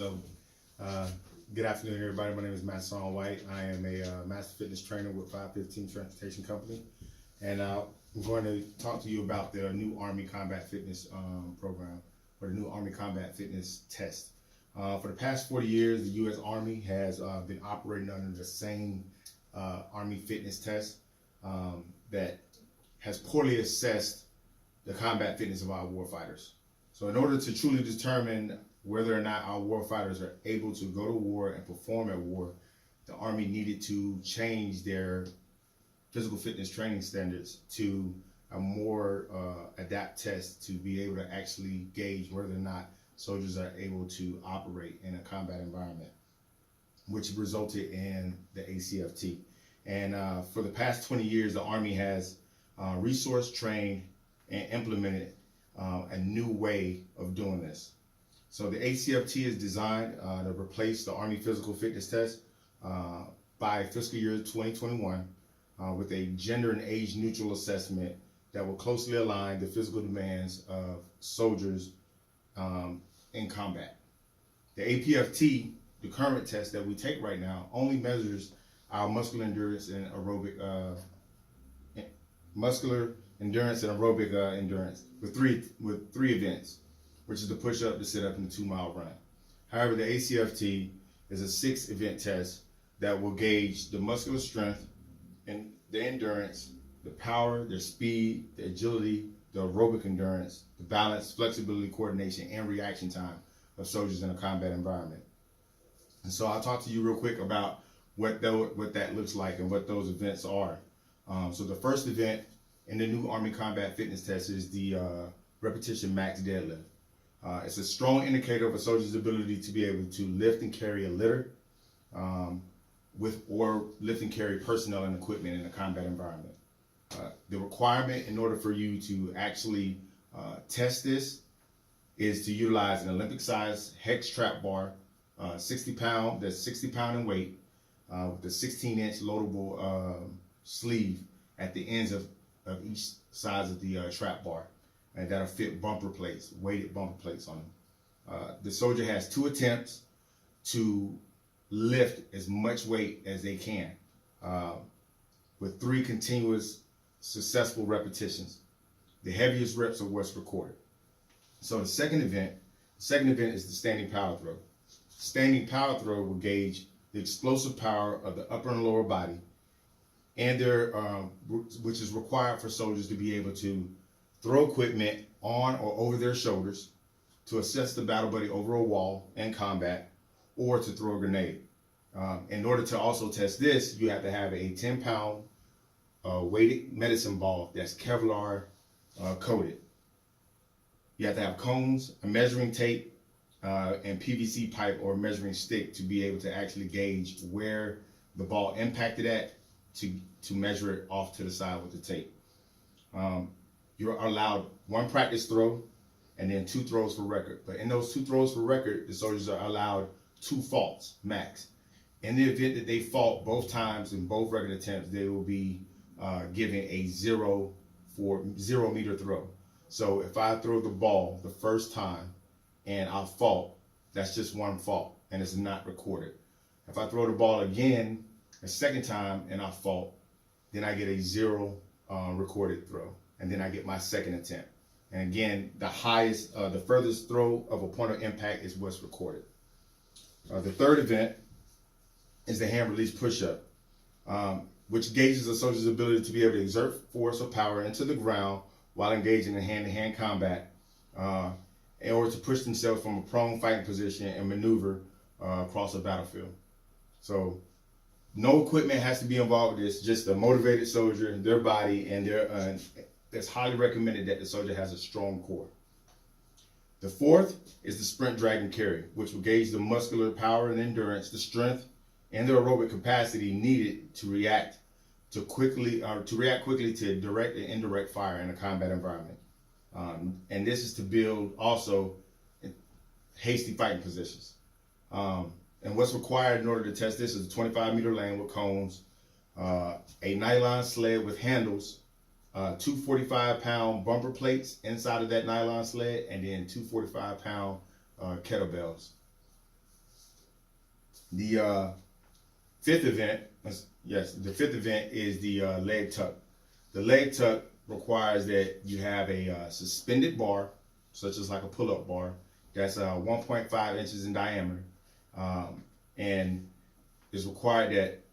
So, uh, good afternoon, everybody. My name is Matt Son White. I am a master fitness trainer with 515 Transportation Company, and I'm going to talk to you about the new Army Combat Fitness program, or the new Army Combat Fitness test. For the past 40 years, the U.S. Army has been operating under the same Army fitness test that has poorly assessed the combat fitness of our warfighters. So in order to truly determine whether or not our warfighters are able to go to war and perform at war, the Army needed to change their physical fitness training standards to a more adapt test to be able to actually gauge whether or not soldiers are able to operate in a combat environment, which resulted in the ACFT. And for the past 20 years, the Army has resource trained and implemented a new way of doing this. So the ACFT is designed to replace the Army Physical Fitness Test by fiscal year 2021 with a gender and age neutral assessment that will closely align the physical demands of soldiers in combat. The APFT, the current test that we take right now, only measures our muscular endurance and aerobic endurance with three events, which is the push-up, the sit-up, and the 2-mile run. However, the ACFT is a 6-event test that will gauge the muscular strength and the endurance, the power, their speed, the agility, the aerobic endurance, the balance, flexibility, coordination, and reaction time of soldiers in a combat environment. And so I'll talk to you real quick about what that looks like and what those events are. So the first event in the new Army Combat Fitness Test is the repetition max deadlift. It's a strong indicator of a soldier's ability to be able to lift and carry a litter or lift and carry personnel and equipment in a combat environment. The requirement in order for you to actually test this is to utilize an Olympic-sized hex trap bar, 60 pound in weight, with a 16-inch loadable sleeve at the ends of each sides of the trap bar, and that'll fit bumper plates, weighted bumper plates on them. The soldier has 2 attempts to lift as much weight as they can with 3 continuous successful repetitions. The heaviest reps are what's recorded. So the second event is the standing power throw. Standing power throw will gauge the explosive power of the upper and lower body, and which is required for soldiers to be able to throw equipment on or over their shoulders, to assess the battle buddy over a wall in combat, or to throw a grenade. In order to also test this, you have to have a 10-pound weighted medicine ball that's Kevlar coated. You have to have cones, a measuring tape, and PVC pipe or measuring stick to be able to actually gauge where the ball impacted at to measure it off to the side with the tape. You're allowed 1 practice throw and then 2 throws for record. But in those 2 throws for record, the soldiers are allowed 2 faults max. In the event that they fault both times in both record attempts, they will be given a 0 meter throw. So if I throw the ball the first time and I fault, that's just 1 fault and it's not recorded. If I throw the ball again a second time and I fault, then I get a 0 recorded throw, and then I get my second attempt. And again, the furthest throw of a point of impact is what's recorded. The third event is the hand release push-up, which gauges a soldier's ability to be able to exert force or power into the ground while engaging in hand-to-hand combat, in order to push themselves from a prone fighting position and maneuver across a battlefield. So no equipment has to be involved with this, just a motivated soldier, their body, and it's highly recommended that the soldier has a strong core. The fourth is the sprint, drag, and carry, which will gauge the muscular power and endurance, the strength, and the aerobic capacity needed to react quickly to direct and indirect fire in a combat environment. And this is to build also hasty fighting positions. And what's required in order to test this is a 25-meter lane with cones, a nylon sled with handles, 2 45-pound bumper plates inside of that nylon sled, and then 2 45-pound kettlebells. The fifth event, the fifth event is the leg tuck. The leg tuck requires that you have a suspended bar, such as like a pull-up bar, that's 1.5 inches in diameter, and it's required that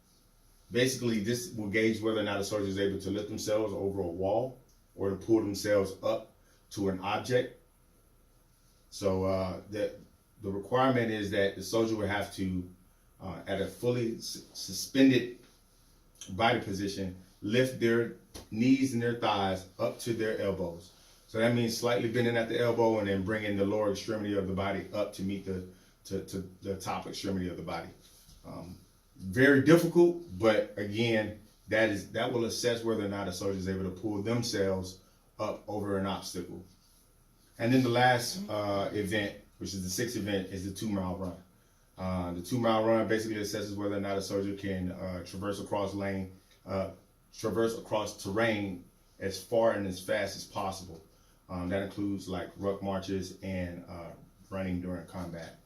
basically this will gauge whether or not a soldier is able to lift themselves over a wall or to pull themselves up to an object. So the requirement is that the soldier would have to, at a fully suspended body position, lift their knees and their thighs up to their elbows. So that means slightly bending at the elbow and then bringing the lower extremity of the body up to meet the top extremity of the body. Very difficult, but again, that will assess whether or not a soldier is able to pull themselves up over an obstacle. And then the last event, which is the sixth event, is the 2 mile run. The 2 mile run basically assesses whether or not a soldier can traverse across terrain as far and as fast as possible. That includes like ruck marches and running during combat.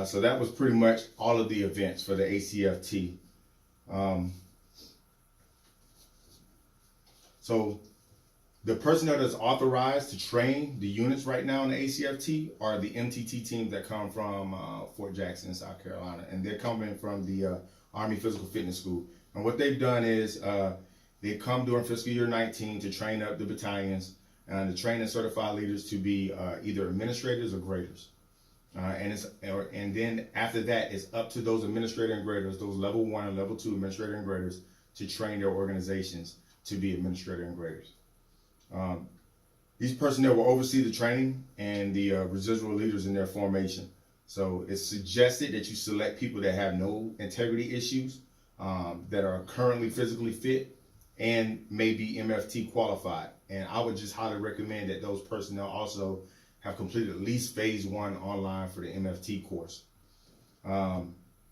So that was pretty much all of the events for the ACFT. So the personnel that's authorized to train the units right now in the ACFT are the MTT teams that come from Fort Jackson, South Carolina, and they're coming from the Army Physical Fitness School. And what they've done is they come during fiscal year 19 to train up the battalions and to train and certify leaders to be either administrators or graders. And then after that, it's up to those administrator and graders, those level 1 and level 2 administrator and graders, to train their organizations to be administrator and graders. These personnel will oversee the training and the residual leaders in their formation. So it's suggested that you select people that have no integrity issues, that are currently physically fit, and may be MFT qualified. And I would just highly recommend that those personnel also have completed at least phase 1 online for the MFT course.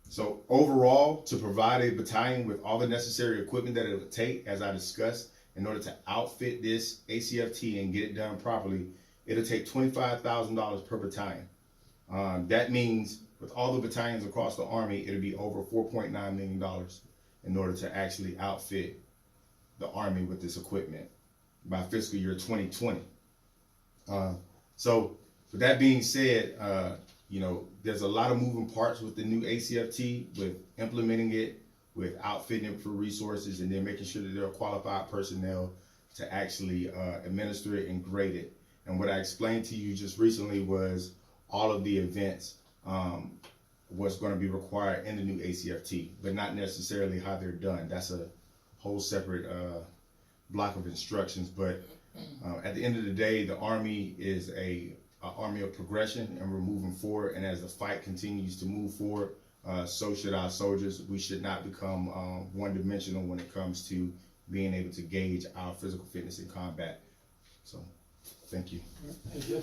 So overall, to provide a battalion with all the necessary equipment that it would take, as I discussed, in order to outfit this ACFT and get it done properly, it'll take $25,000 per battalion. That means with all the battalions across the Army, it'll be over $4.9 million in order to actually outfit the Army with this equipment by fiscal year 2020. So with that being said, there's a lot of moving parts with the new ACFT, with implementing it, with outfitting it for resources, and then making sure that there are qualified personnel to actually administer it and grade it. And what I explained to you just recently was all of the events, what's going to be required in the new ACFT, but not necessarily how they're done. That's a whole separate block of instructions. But at the end of the day, the Army is a army of progression, and we're moving forward. And as the fight continues to move forward, so should our soldiers. We should not become one-dimensional when it comes to being able to gauge our physical fitness in combat. So, thank you. Thank you.